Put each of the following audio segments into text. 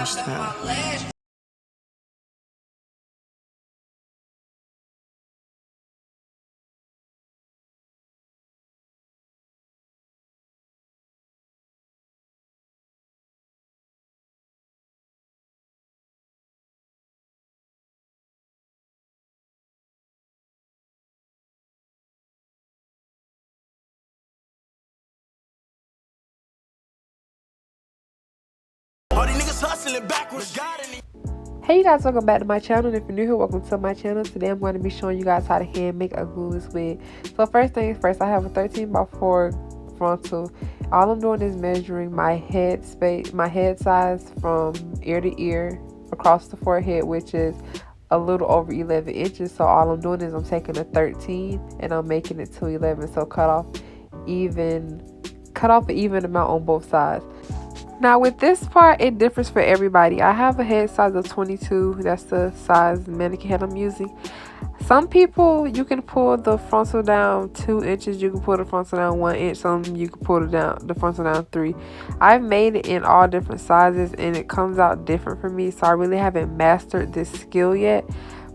lunchtime. Hey you guys, welcome back to my channel. If you're new here, welcome to my channel. Today I'm going to be showing you guys how to hand make a glueless wig. So first things first, I have a 13x4 frontal. All I'm doing is measuring my head size from ear to ear across the forehead, which is a little over 11 inches. So all I'm doing is I'm taking a 13 and I'm making it to 11. So cut off an even amount on both sides. Now with this part, it differs for everybody. I have a head size of 22. That's the size mannequin head I'm using. Some people, you can pull the frontal down 2 inches. You can pull the frontal down 1 inch. Some you can pull the frontal down 3. I've made it in all different sizes and it comes out different for me. So I really haven't mastered this skill yet.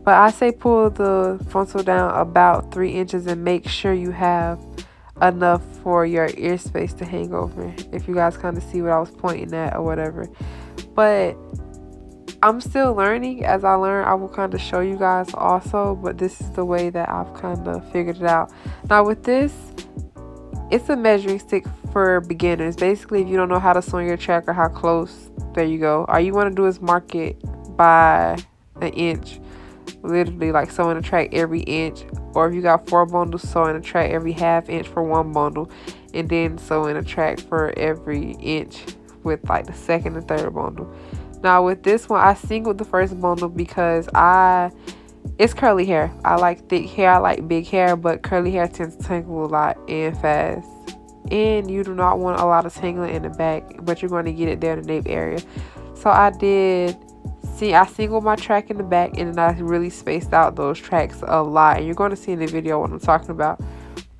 But I say pull the frontal down about 3 inches and make sure you have enough for your ear space to hang over, if you guys kind of see what I was pointing at or whatever. But I'm still learning. As I learn, I will kind of show you guys also, but this is the way that I've kind of figured it out. Now with this, it's a measuring stick for beginners. Basically, if you don't know how to sew your track or how close, there you go. All you want to do is mark it by an inch, literally like sewing a track every inch. Or if you got 4 bundles, sew in a track every ½ inch for 1 bundle, and then sew in a track for every inch with like the second and third bundle. Now with this one, I singled the first bundle because it's curly hair. I like thick hair, I like big hair, but curly hair tends to tangle a lot and fast. And you do not want a lot of tangling in the back, but you're going to get it there in the nape area. So I singled my track in the back, and then I really spaced out those tracks a lot, and you're going to see in the video what I'm talking about.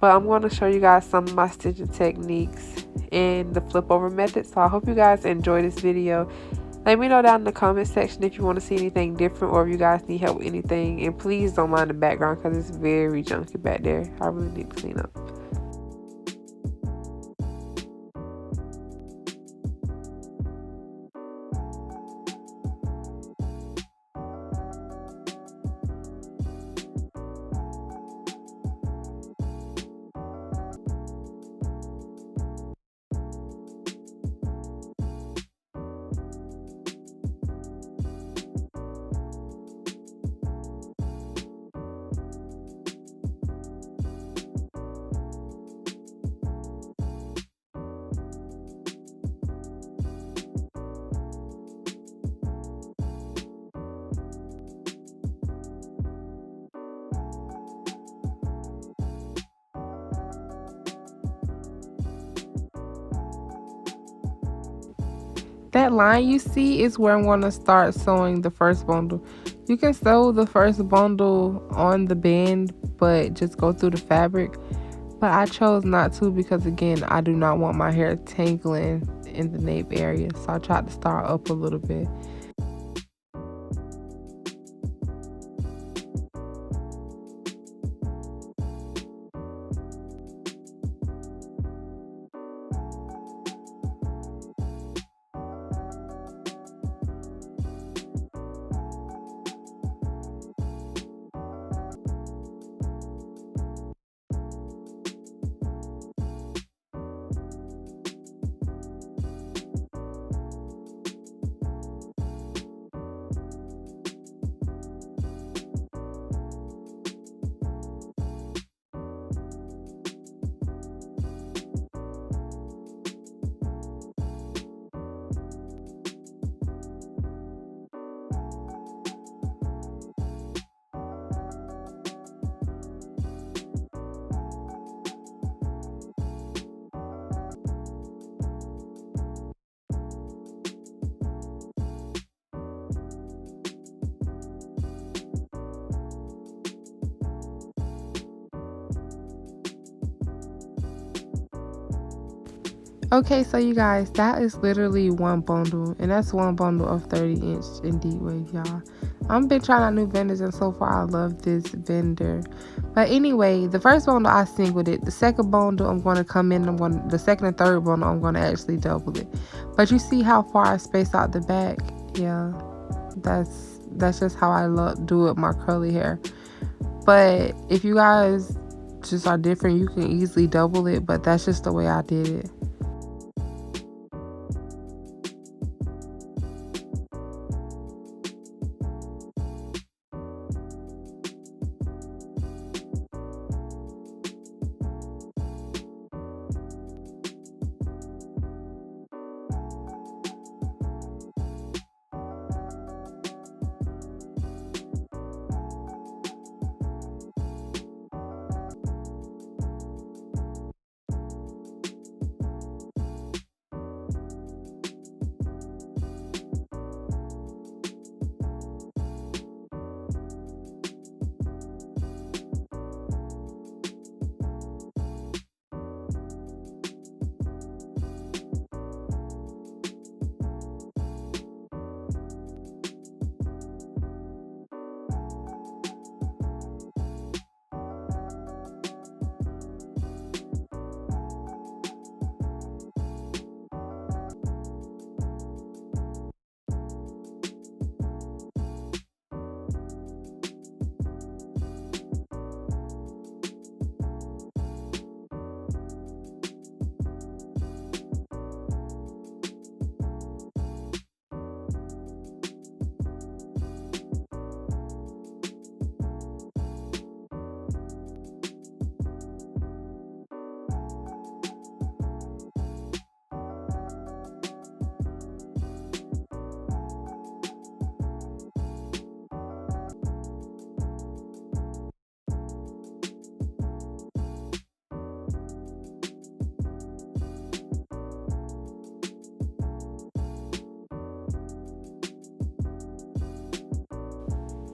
But I'm going to show you guys some of my stitching techniques and the flip over method. So I hope you guys enjoy this video. Let me know down in the comment section if you want to see anything different, or if you guys need help with anything. And please don't mind the background because it's very junky back there. I really need to clean up. That line you see is where I'm going to start sewing the first bundle. You can sew the first bundle on the band, but just go through the fabric. But I chose not to because, again, I do not want my hair tangling in the nape area. So I tried to start up a little bit. Okay, so you guys, that is literally one bundle, and that's one bundle of 30-inch Indeed wave, y'all. I've been trying out new vendors, and so far I love this vendor. But anyway, the first bundle I singled it. The second bundle I'm going to come in. The second and third bundle I'm going to actually double it. But you see how far I space out the back? Yeah, that's just how I do it with my curly hair. But if you guys just are different, you can easily double it. But that's just the way I did it.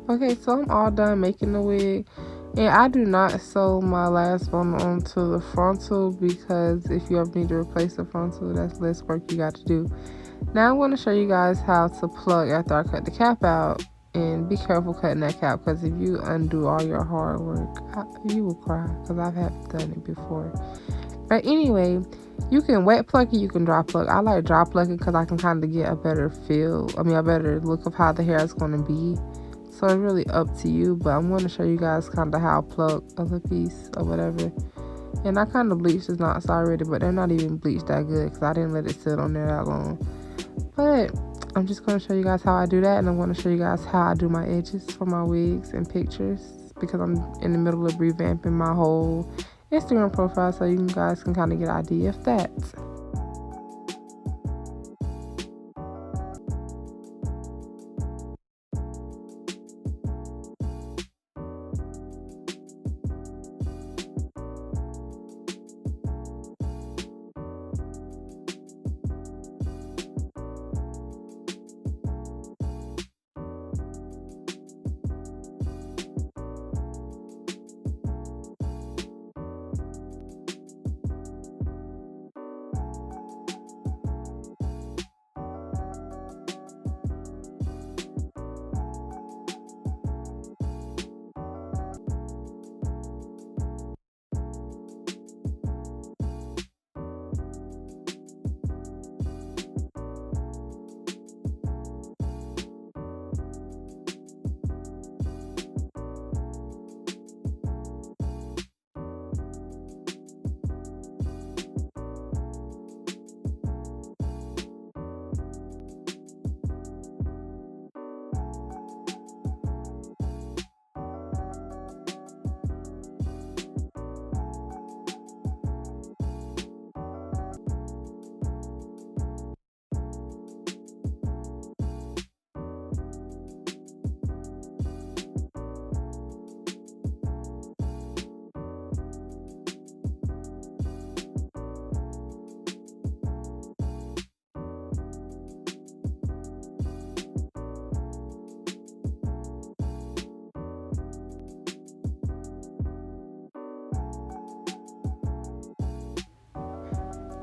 Okay, so I'm all done making the wig, and I do not sew my last bundle onto the frontal because if you ever need to replace the frontal, that's less work you got to do. Now I'm going to show you guys how to plug after I cut the cap out, and be careful cutting that cap because if you undo all your hard work, you will cry because I've done it before. But anyway, you can wet pluck it, you can dry pluck. I like dry plucking because I can kind of get a better a better look of how the hair is going to be. So it's really up to you, but I'm going to show you guys kind of how I pluck of a piece or whatever. And I kind of bleached the knots already, but they're not even bleached that good because I didn't let it sit on there that long. But I'm just going to show you guys how I do that, and I'm going to show you guys how I do my edges for my wigs and pictures because I'm in the middle of revamping my whole Instagram profile, so you guys can kind of get an idea of that.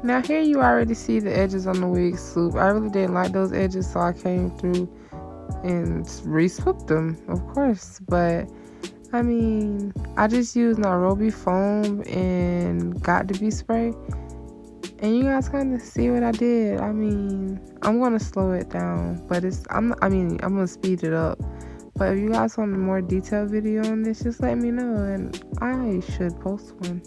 Now here you already see the edges on the wig swoop. I really didn't like those edges, so I came through and re-swooped them, of course. But I mean, I just used Nairobi foam and got to be spray, and you guys kind of see what I did. I mean, I'm gonna slow it down, but I'm gonna speed it up. But if you guys want a more detailed video on this, just let me know, and I should post one.